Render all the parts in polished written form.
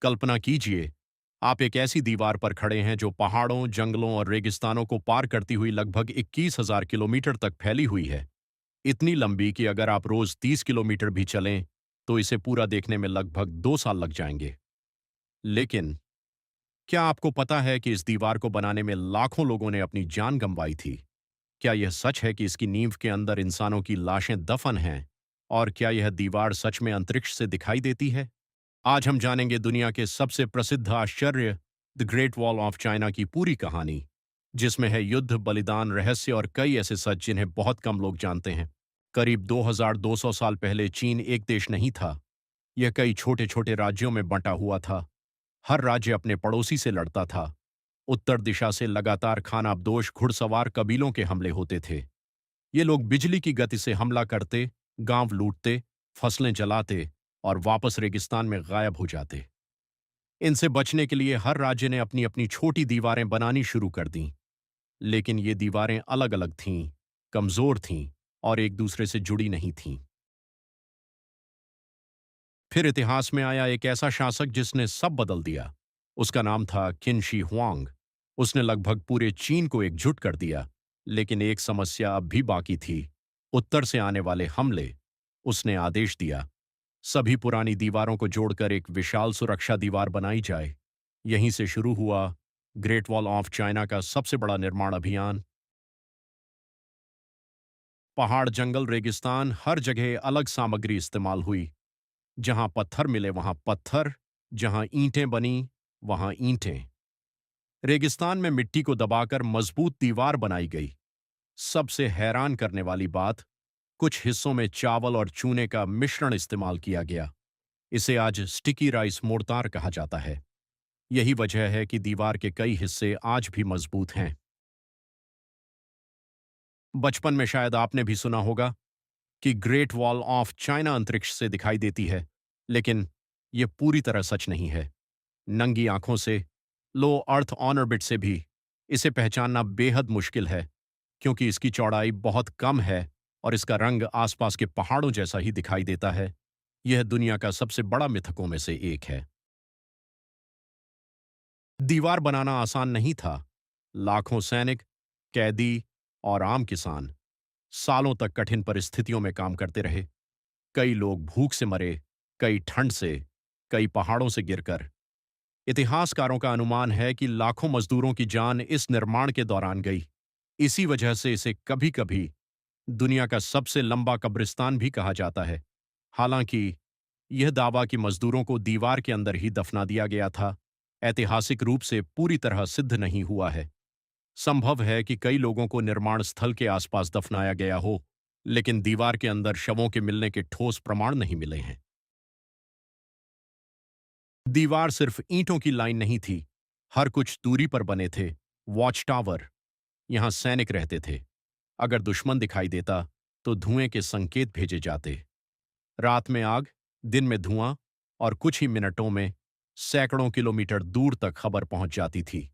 कल्पना कीजिए, आप एक ऐसी दीवार पर खड़े हैं जो पहाड़ों, जंगलों और रेगिस्तानों को पार करती हुई लगभग 21,000 किलोमीटर तक फैली हुई है। इतनी लंबी कि अगर आप रोज 30 किलोमीटर भी चलें, तो इसे पूरा देखने में लगभग 2 साल लग जाएंगे। लेकिन क्या आपको पता है कि इस दीवार को बनाने में लाखों लोगों ने अपनी जान गंवाई थी? क्या यह सच है कि इसकी नींव के अंदर इंसानों की लाशें दफन हैं? और क्या यह दीवार सच में अंतरिक्ष से दिखाई देती है? आज हम जानेंगे दुनिया के सबसे प्रसिद्ध आश्चर्य, the great wall of China की पूरी कहानी, जिसमें है युद्ध, बलिदान, रहस्य और कई ऐसे सच जिन्हें बहुत कम लोग जानते हैं। करीब 2200 साल पहले चीन एक देश नहीं था। यह कई छोटे छोटे राज्यों में बंटा हुआ था। हर राज्य अपने पड़ोसी से लड़ता था। उत्तर दिशा से लगातार खानाबदोश घुड़सवार कबीलों के हमले होते थे। ये लोग बिजली की गति से हमला करते, गांव लूटते, फसलें जलाते और वापस रेगिस्तान में गायब हो जाते। इनसे बचने के लिए हर राज्य ने अपनी अपनी छोटी दीवारें बनानी शुरू कर दीं। लेकिन ये दीवारें अलग अलग थीं, कमजोर थीं और एक दूसरे से जुड़ी नहीं थीं। फिर इतिहास में आया एक ऐसा शासक जिसने सब बदल दिया। उसका नाम था किन शी हुआंग। उसने लगभग पूरे चीन को एकजुट कर दिया। लेकिन एक समस्या अब भी बाकी थी, उत्तर से आने वाले हमले। उसने आदेश दिया, सभी पुरानी दीवारों को जोड़कर एक विशाल सुरक्षा दीवार बनाई जाए। यहीं से शुरू हुआ ग्रेट वॉल ऑफ चाइना का सबसे बड़ा निर्माण अभियान। पहाड़, जंगल, रेगिस्तान, हर जगह अलग सामग्री इस्तेमाल हुई। जहां पत्थर मिले वहां पत्थर, जहां ईंटें बनी वहां ईंटें। रेगिस्तान में मिट्टी को दबाकर मजबूत दीवार बनाई गई। सबसे हैरान करने वाली बात, कुछ हिस्सों में चावल और चूने का मिश्रण इस्तेमाल किया गया। इसे आज स्टिकी राइस मोर्टार कहा जाता है। यही वजह है कि दीवार के कई हिस्से आज भी मजबूत हैं। बचपन में शायद आपने भी सुना होगा कि ग्रेट वॉल ऑफ चाइना अंतरिक्ष से दिखाई देती है, लेकिन यह पूरी तरह सच नहीं है। नंगी आंखों से, लो अर्थ ऑर्बिट से भी इसे पहचानना बेहद मुश्किल है, क्योंकि इसकी चौड़ाई बहुत कम है और इसका रंग आसपास के पहाड़ों जैसा ही दिखाई देता है। यह दुनिया का सबसे बड़ा मिथकों में से एक है। दीवार बनाना आसान नहीं था। लाखों सैनिक, कैदी और आम किसान सालों तक कठिन परिस्थितियों में काम करते रहे। कई लोग भूख से मरे, कई ठंड से, कई पहाड़ों से गिरकर। इतिहासकारों का अनुमान है कि लाखों मजदूरों की जान इस निर्माण के दौरान गई। इसी वजह से इसे कभी कभी दुनिया का सबसे लंबा कब्रिस्तान भी कहा जाता है। हालांकि यह दावा कि मजदूरों को दीवार के अंदर ही दफना दिया गया था, ऐतिहासिक रूप से पूरी तरह सिद्ध नहीं हुआ है। संभव है कि कई लोगों को निर्माण स्थल के आसपास दफनाया गया हो, लेकिन दीवार के अंदर शवों के मिलने के ठोस प्रमाण नहीं मिले हैं। दीवार सिर्फ ईंटों की लाइन नहीं थी, हर कुछ दूरी पर बने थे। वॉच टावर, यहां सैनिक रहते थे। अगर दुश्मन दिखाई देता तो धुएं के संकेत भेजे जाते। रात में आग, दिन में धुआं, और कुछ ही मिनटों में सैकड़ों किलोमीटर दूर तक खबर पहुंच जाती थी।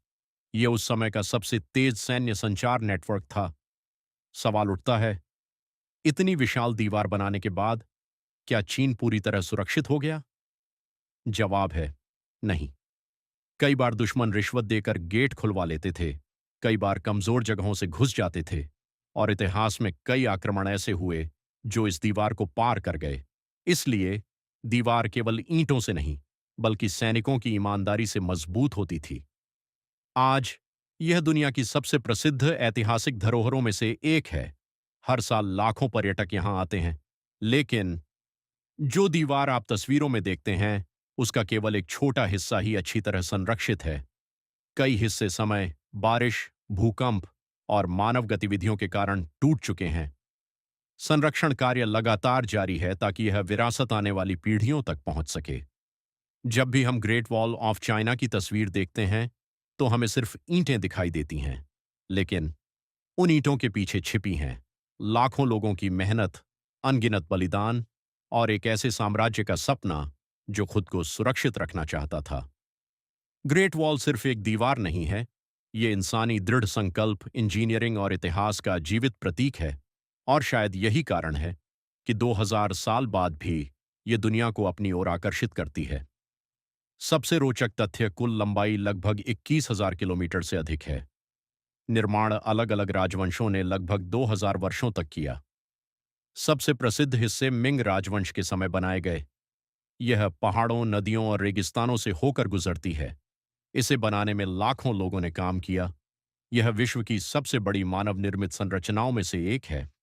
यह उस समय का सबसे तेज सैन्य संचार नेटवर्क था। सवाल उठता है, इतनी विशाल दीवार बनाने के बाद क्या चीन पूरी तरह सुरक्षित हो गया? जवाब है नहीं। कई बार दुश्मन रिश्वत देकर गेट खुलवा लेते थे, कई बार कमजोर जगहों से घुस जाते थे, और इतिहास में कई आक्रमण ऐसे हुए जो इस दीवार को पार कर गए। इसलिए दीवार केवल ईंटों से नहीं, बल्कि सैनिकों की ईमानदारी से मजबूत होती थी। आज यह दुनिया की सबसे प्रसिद्ध ऐतिहासिक धरोहरों में से एक है। हर साल लाखों पर्यटक यहां आते हैं। लेकिन जो दीवार आप तस्वीरों में देखते हैं, उसका केवल एक छोटा हिस्सा ही अच्छी तरह संरक्षित है। कई हिस्से समय, बारिश, भूकंप और मानव गतिविधियों के कारण टूट चुके हैं। संरक्षण कार्य लगातार जारी है ताकि यह विरासत आने वाली पीढ़ियों तक पहुंच सके। जब भी हम ग्रेट वॉल ऑफ चाइना की तस्वीर देखते हैं, तो हमें सिर्फ ईंटें दिखाई देती हैं। लेकिन उन ईंटों के पीछे छिपी हैं लाखों लोगों की मेहनत, अनगिनत बलिदान और एक ऐसे साम्राज्य का सपना जो खुद को सुरक्षित रखना चाहता था। ग्रेट वॉल सिर्फ एक दीवार नहीं है, ये इंसानी दृढ़ संकल्प, इंजीनियरिंग और इतिहास का जीवित प्रतीक है। और शायद यही कारण है कि 2000 साल बाद भी ये दुनिया को अपनी ओर आकर्षित करती है। सबसे रोचक तथ्य कुल लंबाई लगभग 21,000 किलोमीटर से अधिक है। निर्माण अलग अलग राजवंशों ने लगभग 2,000 वर्षों तक किया। सबसे प्रसिद्ध हिस्से मिंग राजवंश के समय बनाए गए। यह पहाड़ों, नदियों और रेगिस्तानों से होकर गुजरती है। इसे बनाने में लाखों लोगों ने काम किया। यह विश्व की सबसे बड़ी मानव निर्मित संरचनाओं में से एक है।